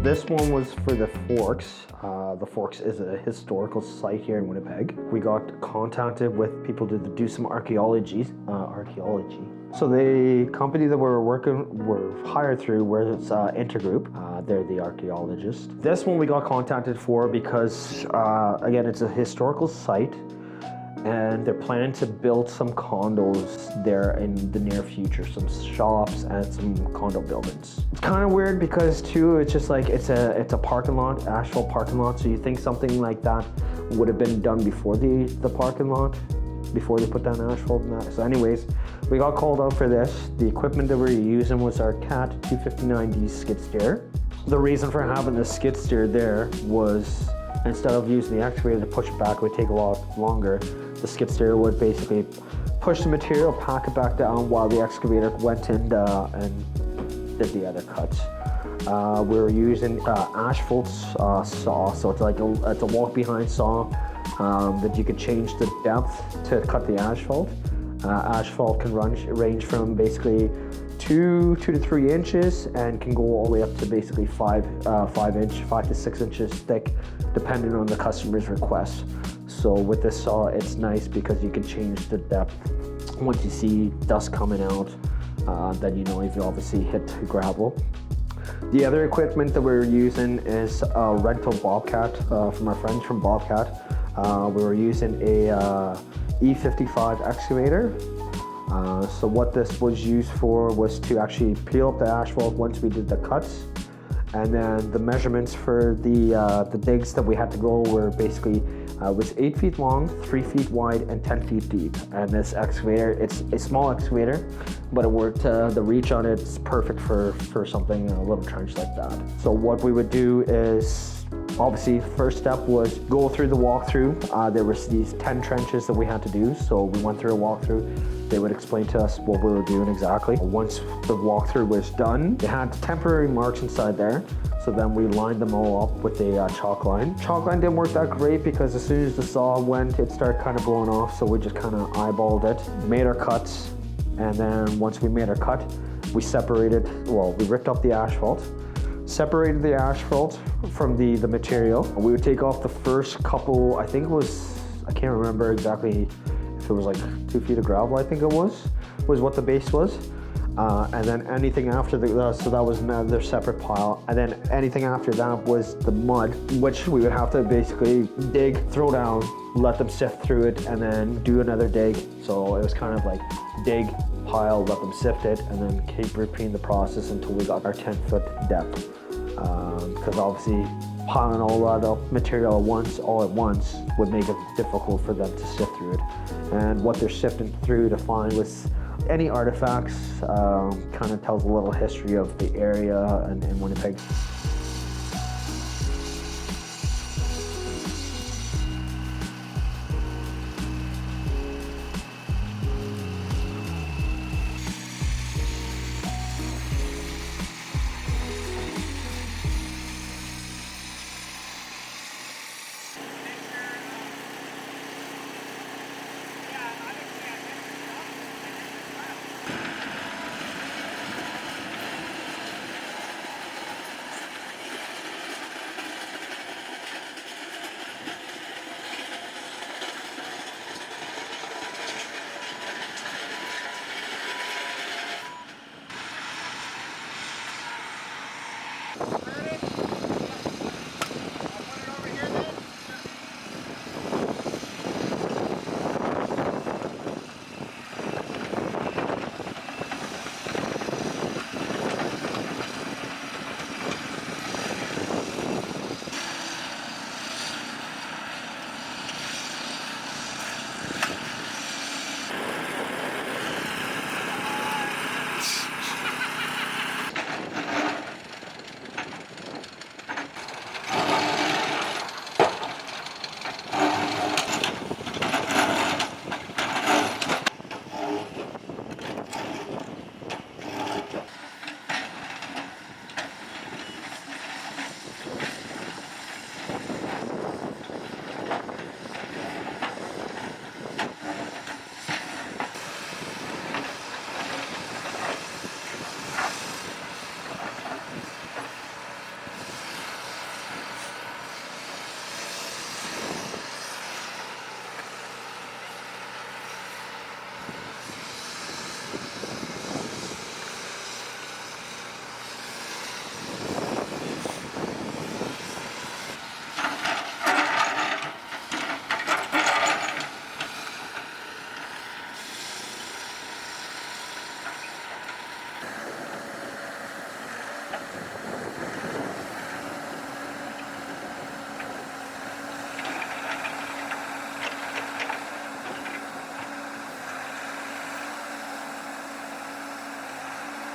this one was for the Forks. The Forks is a historical site here in Winnipeg. We got contacted with people to do some archaeology. So the company that we're hired through was Intergroup. They're the archaeologists. This one we got contacted for because, again, it's a historical site, and they're planning to build some condos there in the near future, some shops and some condo buildings. It's kind of weird because too, it's just like it's a parking lot, asphalt parking lot. So you think something like that would have been done before the parking lot, before they put down asphalt and that. So anyways, we got called out for this. The equipment that we were using was our CAT 259D skid steer. The reason for having the skid steer there was, instead of using the excavator to push it back, it would take a lot longer. The skid steer would basically push the material, pack it back down while the excavator went in and did the other cuts. We were using asphalt saw, so it's like it's a walk behind saw that you can change the depth to cut the asphalt. Asphalt can range from basically 2 to 3 inches and can go all the way up to basically 5 to 6 inches thick, depending on the customer's request. So with this saw, it's nice because you can change the depth. Once you see dust coming out, then you know you've obviously hit gravel. The other equipment that we're using is a rental Bobcat from our friends from Bobcat. We were using a E55 excavator. So what this was used for was to actually peel up the asphalt once we did the cuts. And then the measurements for the digs that we had to go were basically was 8 feet long, 3 feet wide, and 10 feet deep. And this excavator, it's a small excavator, but it worked. The reach on it's perfect for something, a little trench like that. So what we would do is, obviously, first step was go through the walkthrough. There was these 10 trenches that we had to do, so we went through a walkthrough. They would explain to us what we were doing exactly. Once the walkthrough was done, they had temporary marks inside there. So then we lined them all up with a chalk line. Chalk line didn't work that great because as soon as the saw went, it started kind of blowing off. So we just kind of eyeballed it, made our cuts. And then once we made our cut, we we ripped up the asphalt, separated the asphalt from the material. We would take off the first couple, I can't remember exactly if it was like 2 feet of gravel, I think it was what the base was. And then anything after so that was another separate pile. And then anything after that was the mud, which we would have to basically dig, throw down, let them sift through it, and then do another dig. So it was kind of like dig, pile, let them sift it, and then keep repeating the process until we got our 10-foot depth. Because obviously piling all that material all at once would make it difficult for them to sift through it. And what they're sifting through to find was any artifacts. Kind of tells a little history of the area in Winnipeg.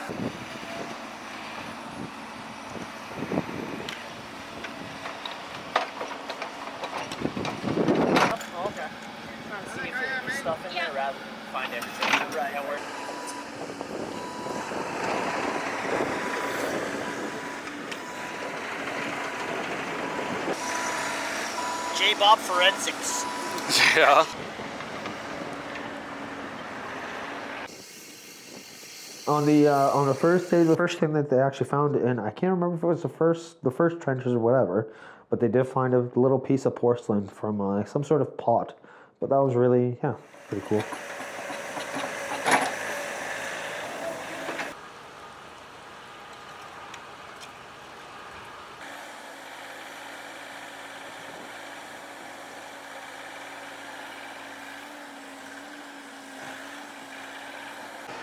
Okay. Trying to see if there's stuff in there rather than find everything. Right. Yeah, J-Bob Forensics. Yeah. On the first day, the first thing that they actually found, and I can't remember if it was the first trenches or whatever, but they did find a little piece of porcelain from some sort of pot. But that was really, yeah, pretty cool.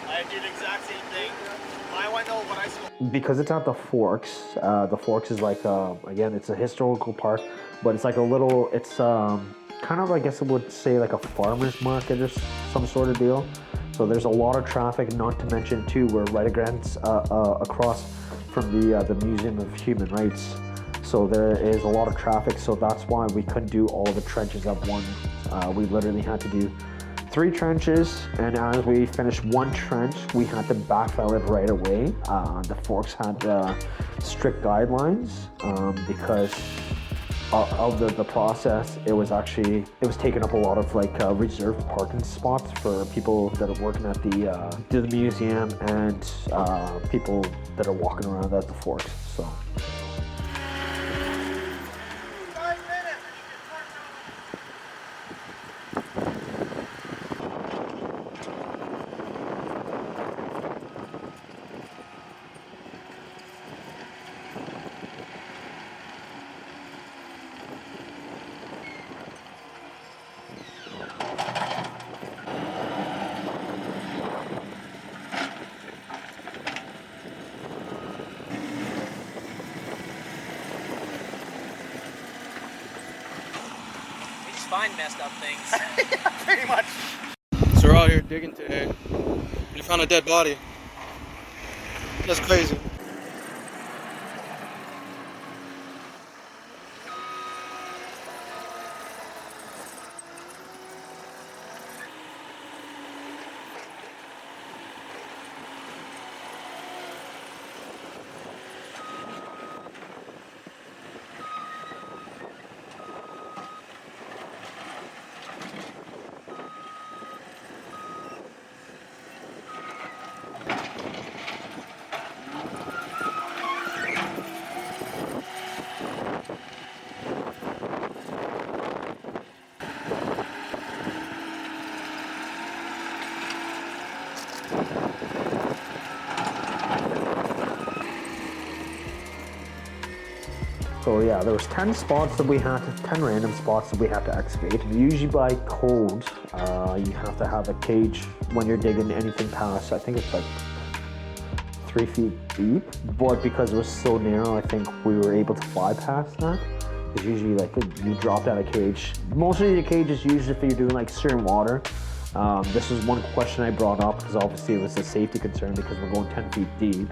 I did the exact same thing. I want to know what I saw. Because it's at the Forks. The Forks is like again, it's a historical park, but it's like a little. It's kind of, I guess I would say, like a farmer's market or some sort of deal. So there's a lot of traffic. Not to mention too, we're right against across from the Museum of Human Rights. So there is a lot of traffic. So that's why we couldn't do all the trenches at once. We literally had to do 3 trenches, and as we finished 1 trench, we had to backfill it right away. The Forks had strict guidelines because of the process. It was taking up a lot of like reserved parking spots for people that are working at the museum and people that are walking around at the Forks. So. Find messed up things. Yeah, pretty much. So we're out here digging today. We found a dead body. That's crazy. So yeah, there was 10 random spots that we had to excavate. Usually by code, you have to have a cage when you're digging anything past, I think it's like 3 feet deep. But because it was so narrow, I think we were able to bypass that. Because usually like you drop down a cage. Most of the cages usually if you're doing like certain water. This is one question I brought up because obviously it was a safety concern because we're going 10 feet deep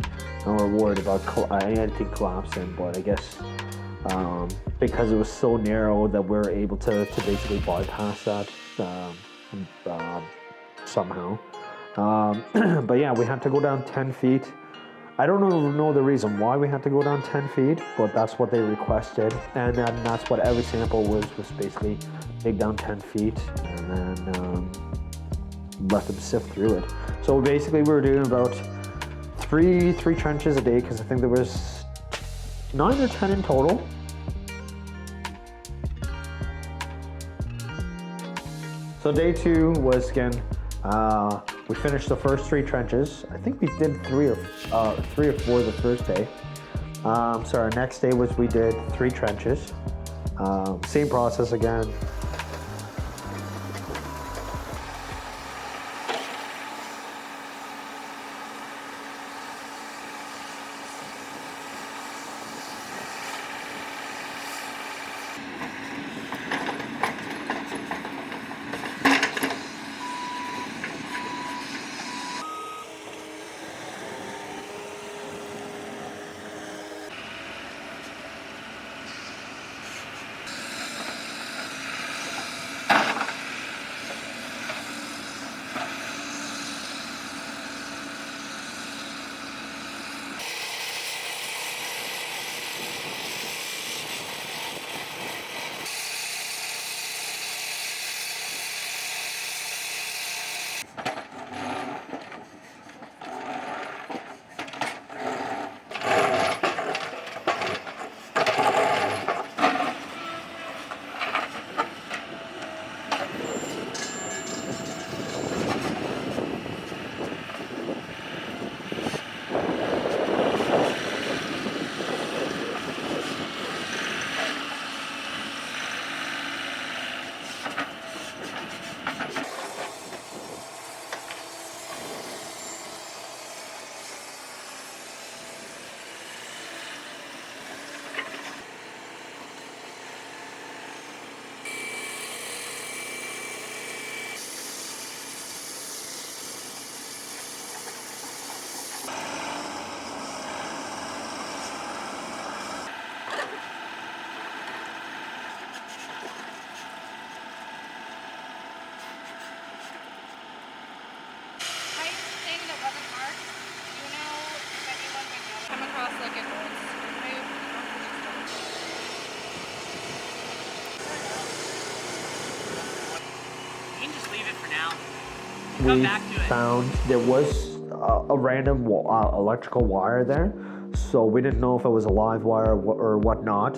and we're worried about anything collapsing, but I guess because it was so narrow that we were able to basically bypass that somehow. But yeah, we had to go down 10 feet. I don't know the reason why we had to go down 10 feet, but that's what they requested. And then that's what every sample was basically dig down 10 feet and then let them sift through it. So basically we were doing about three trenches a day because I think there was 9 or 10 in total. So day 2 was again, we finished the first 3 trenches. I think we did 3 or 4 the first day. So our next day was we did 3 trenches. Same process again. we back to it. found there was a random electrical wire there. So we didn't know if it was a live wire or whatnot.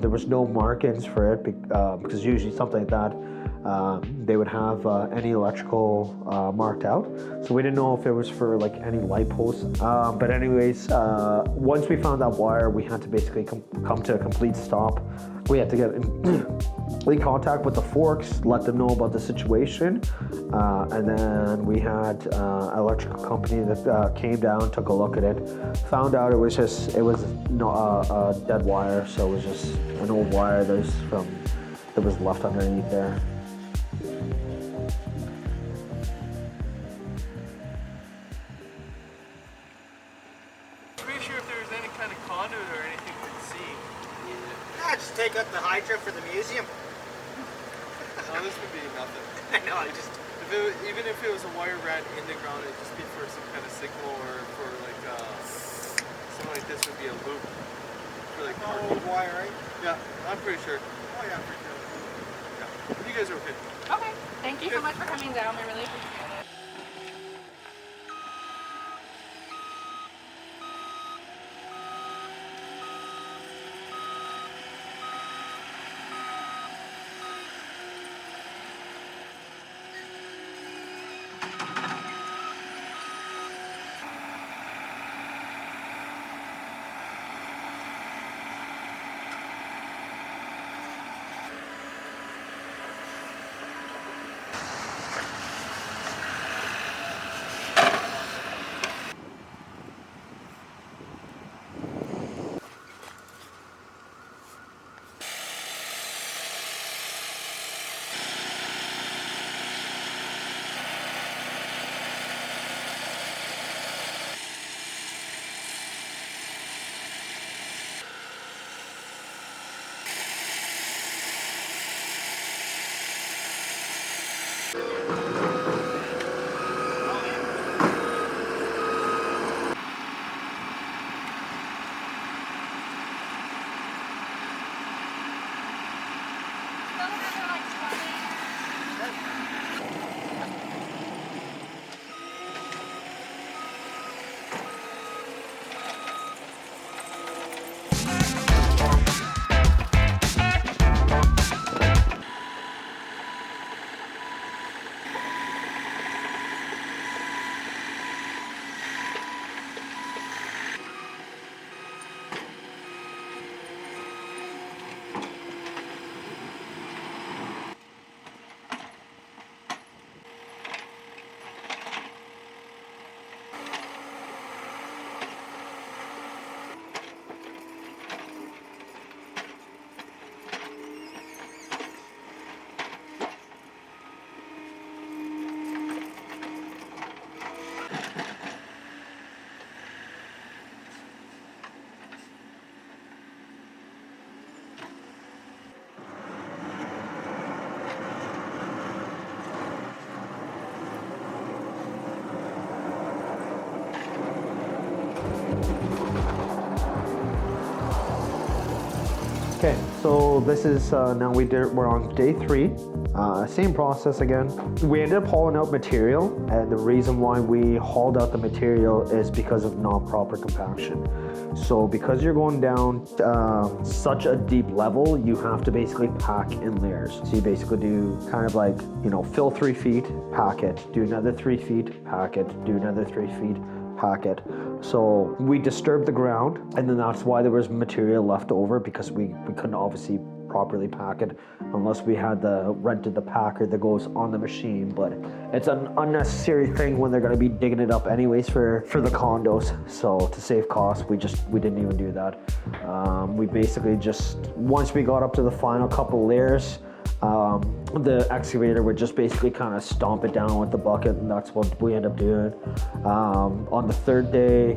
There was no markings for it because usually something like that, they would have any electrical marked out. So we didn't know if it was for like any light posts. But anyways, once we found that wire, we had to basically come to a complete stop. We had to get in contact with the Forks, let them know about the situation, and then we had an electrical company that came down, took a look at it, found out it was not a dead wire, so it was just an old wire that was left underneath there. Pretty sure if there was any kind of conduit or anything we'd see. Yeah, just take up the hydro for the museum. No, this would be nothing. I know, I just... Even if it was a wire ran in the ground, it'd just be for some kind of signal or for like something like this would be a loop for like old wire, right? Yeah, I'm pretty sure. Oh yeah, for sure. Yeah, you guys are okay. Okay. Thank you so much for coming down. We really appreciate it. Okay, so this is now we're on day 3. Same process again. We ended up hauling out material, and the reason why we hauled out the material is because of not proper compaction. So because you're going down such a deep level, you have to basically pack in layers. So you basically do kind of like, fill 3 feet, pack it, do another 3 feet, pack it, do another 3 feet, pack it. So we disturbed the ground, and then that's why there was material left over, because we couldn't obviously properly pack it unless we had rented the packer that goes on the machine. But it's an unnecessary thing when they're going to be digging it up anyways for the condos. So to save costs, we didn't even do that. We basically just, once we got up to the final couple layers, the excavator would just basically kind of stomp it down with the bucket, and that's what we end up doing. On the 3rd day,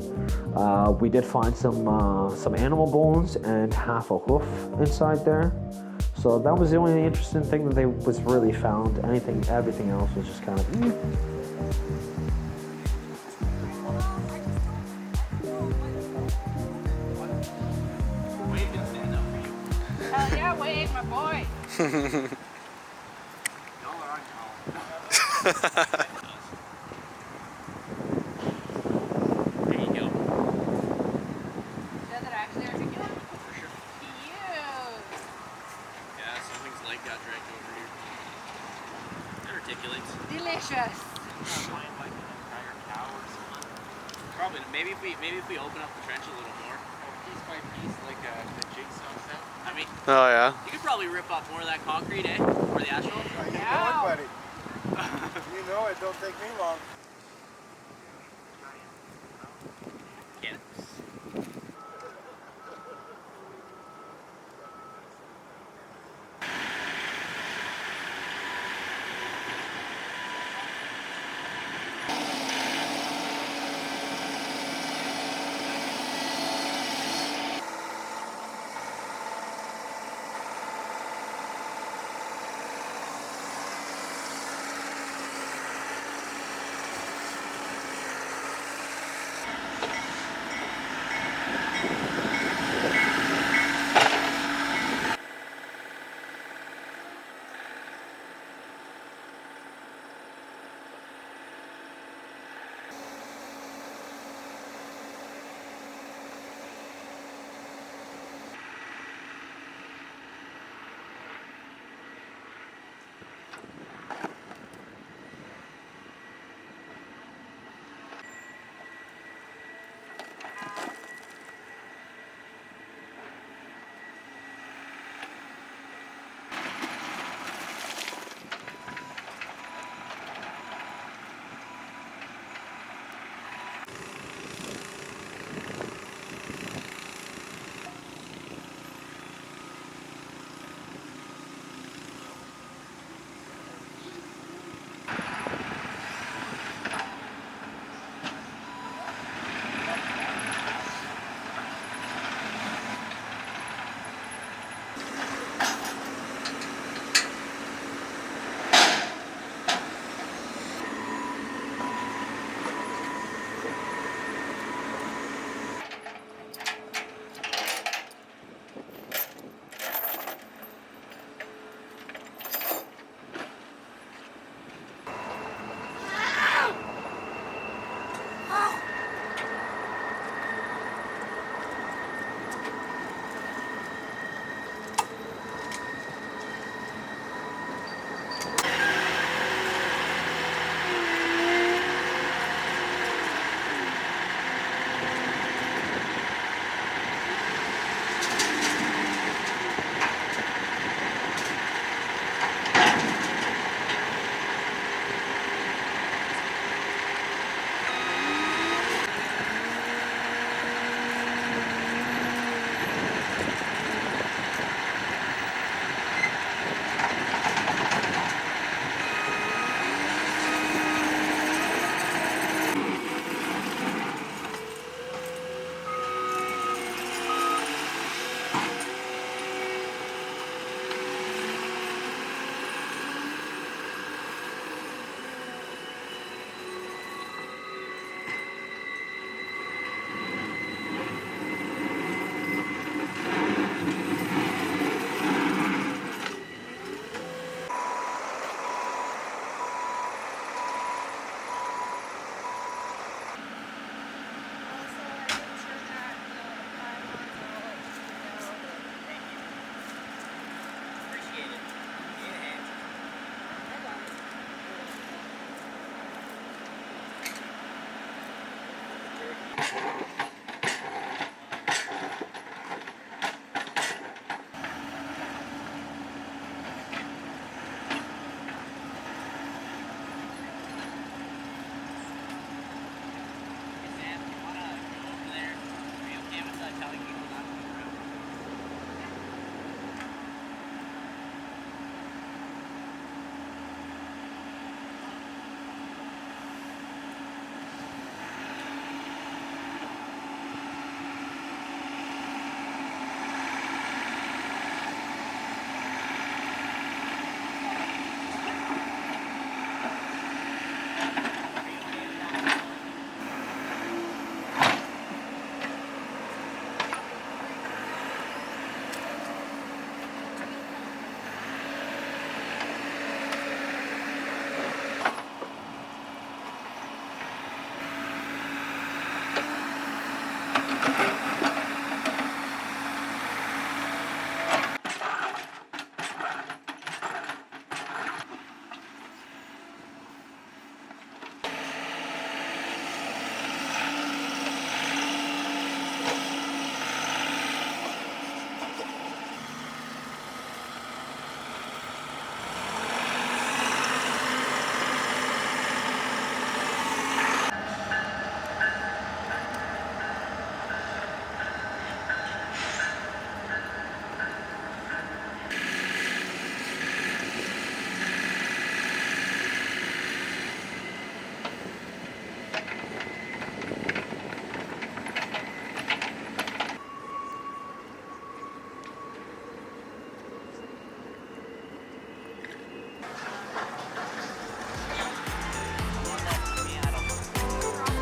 we did find some animal bones and half a hoof inside there. So that was the only interesting thing that was really found. Everything else was just kind of. Hell yeah, Wade, my boy. delicious. Probably. Maybe if we open up the trench a little more, Piece by piece, like a jigsaw set. I mean, Oh yeah. you could probably rip up more of that concrete, eh? Or the asphalt. You know Yeah. it, buddy. You know it. Don't take me long. Get it?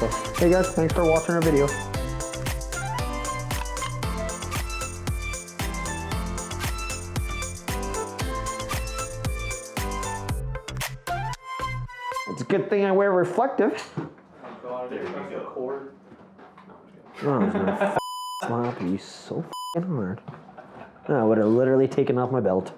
So, hey guys, thanks for watching our video. It's a good thing I wear reflective. God, if I feel cord. Oh, I was gonna slap you so hard. I would have literally taken off my belt.